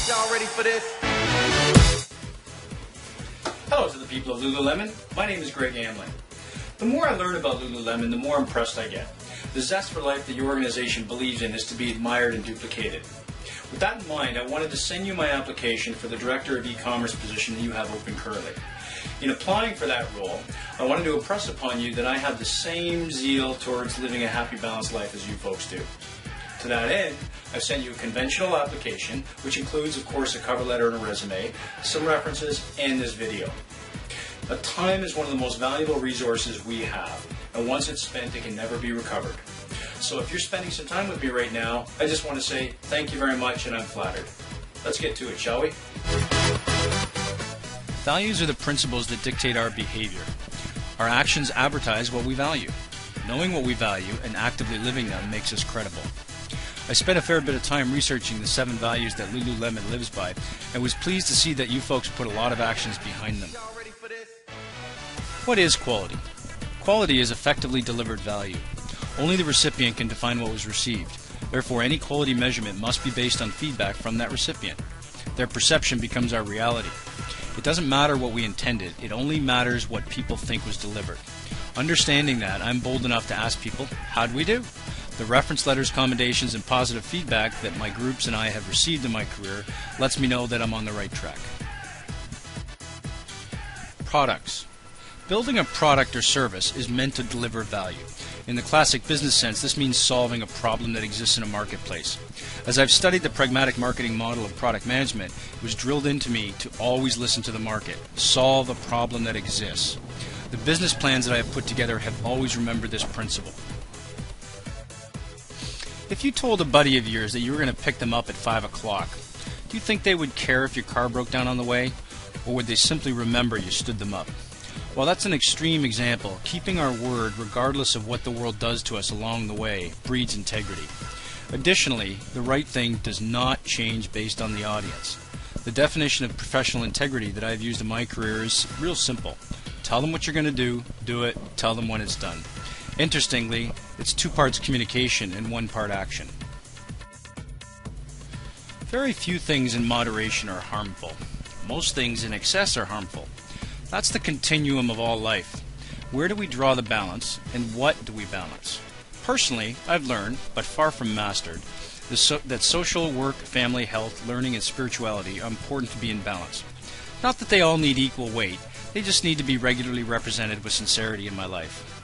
Y'all ready for this? Hello to the people of Lululemon. My name is Greg Amlin. The more I learn about Lululemon, the more impressed I get. The zest for life that your organization believes in is to be admired and duplicated. With that in mind, I wanted to send you my application for the Director of eCommerce position that you have open currently. In applying for that role, I wanted to impress upon you that I have the same zeal towards living a happy, balanced life as you folks do. To that end, I've sent you a conventional application, which includes, of course, a cover letter and a resume, some references, and this video. Time is one of the most valuable resources we have, and once it's spent, it can never be recovered. So if you're spending some time with me right now, I just want to say thank you very much, and I'm flattered. Let's get to it, shall we? Values are the principles that dictate our behavior. Our actions advertise what we value. Knowing what we value and actively living them makes us credible. I spent a fair bit of time researching the 7 values that Lululemon lives by, and was pleased to see that you folks put a lot of actions behind them. What is quality? Quality is effectively delivered value. Only the recipient can define what was received. Therefore, any quality measurement must be based on feedback from that recipient. Their perception becomes our reality. It doesn't matter what we intended, it only matters what people think was delivered. Understanding that, I'm bold enough to ask people, how'd we do? The reference letters, commendations, and positive feedback that my groups and I have received in my career lets me know that I'm on the right track. Products. Building a product or service is meant to deliver value. In the classic business sense, this means solving a problem that exists in a marketplace. As I've studied the pragmatic marketing model of product management, it was drilled into me to always listen to the market, solve a problem that exists. The business plans that I have put together have always remembered this principle. If you told a buddy of yours that you were going to pick them up at 5 o'clock, do you think they would care if your car broke down on the way? Or would they simply remember you stood them up? While that's an extreme example, keeping our word regardless of what the world does to us along the way breeds integrity. Additionally, the right thing does not change based on the audience. The definition of professional integrity that I've used in my career is real simple. Tell them what you're going to do it, tell them when it's done. Interestingly, it's 2 parts communication and 1 part action. Very few things in moderation are harmful. Most things in excess are harmful. That's the continuum of all life. Where do we draw the balance, and what do we balance? Personally, I've learned, but far from mastered, that social, work, family, health, learning, and spirituality are important to be in balance. Not that they all need equal weight, they just need to be regularly represented with sincerity in my life.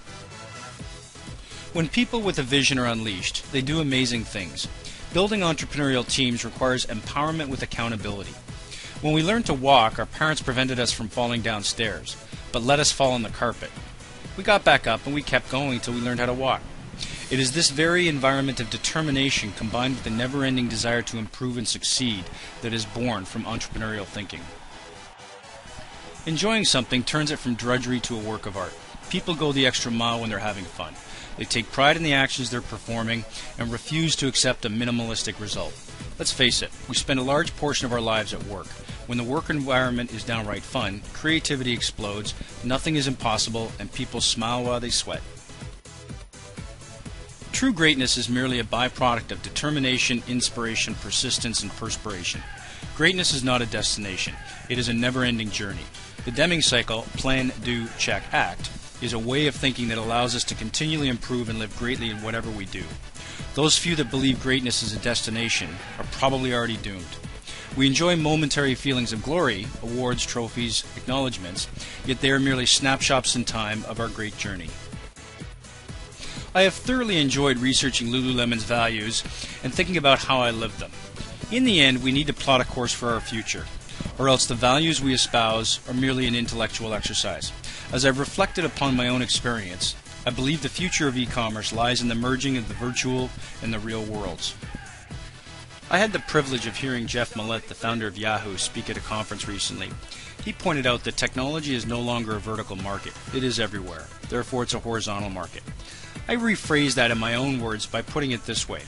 When people with a vision are unleashed, they do amazing things. Building entrepreneurial teams requires empowerment with accountability. When we learned to walk, our parents prevented us from falling downstairs, but let us fall on the carpet. We got back up and we kept going until we learned how to walk. It is this very environment of determination combined with the never-ending desire to improve and succeed that is born from entrepreneurial thinking. Enjoying something turns it from drudgery to a work of art. People go the extra mile when they're having fun. They take pride in the actions they're performing and refuse to accept a minimalistic result. Let's face it, we spend a large portion of our lives at work. When the work environment is downright fun, creativity explodes, nothing is impossible, and people smile while they sweat. True greatness is merely a byproduct of determination, inspiration, persistence, and perspiration. Greatness is not a destination. It is a never-ending journey. The Deming cycle, plan, do, check, act, is a way of thinking that allows us to continually improve and live greatly in whatever we do. Those few that believe greatness is a destination are probably already doomed. We enjoy momentary feelings of glory, awards, trophies, acknowledgments, yet they are merely snapshots in time of our great journey. I have thoroughly enjoyed researching Lululemon's values and thinking about how I live them. In the end, we need to plot a course for our future, or else the values we espouse are merely an intellectual exercise. As I've reflected upon my own experience, I believe the future of e-commerce lies in the merging of the virtual and the real worlds. I had the privilege of hearing Jeff Millett, the founder of Yahoo, speak at a conference recently. He pointed out that technology is no longer a vertical market. It is everywhere. Therefore, it's a horizontal market. I rephrase that in my own words by putting it this way.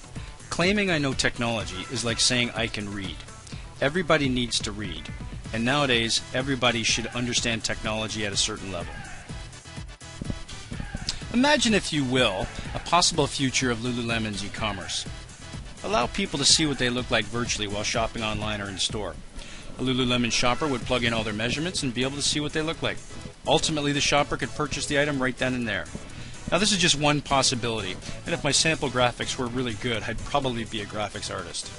Claiming I know technology is like saying I can read. Everybody needs to read. And nowadays, everybody should understand technology at a certain level. Imagine, if you will, a possible future of Lululemon's e-commerce. Allow people to see what they look like virtually while shopping online or in store. A Lululemon shopper would plug in all their measurements and be able to see what they look like. Ultimately, the shopper could purchase the item right then and there. Now, this is just one possibility, and if my sample graphics were really good, I'd probably be a graphics artist.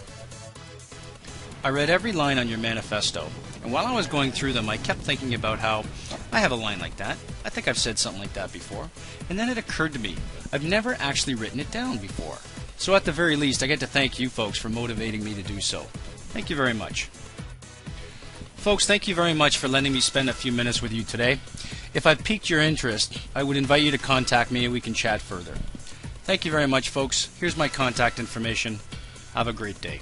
I read every line on your manifesto, and while I was going through them, I kept thinking about how I have a line like that. I think I've said something like that before. And then it occurred to me, I've never actually written it down before. So at the very least, I get to thank you folks for motivating me to do so. Thank you very much. Folks, thank you very much for letting me spend a few minutes with you today. If I've piqued your interest, I would invite you to contact me and we can chat further. Thank you very much, folks. Here's my contact information. Have a great day.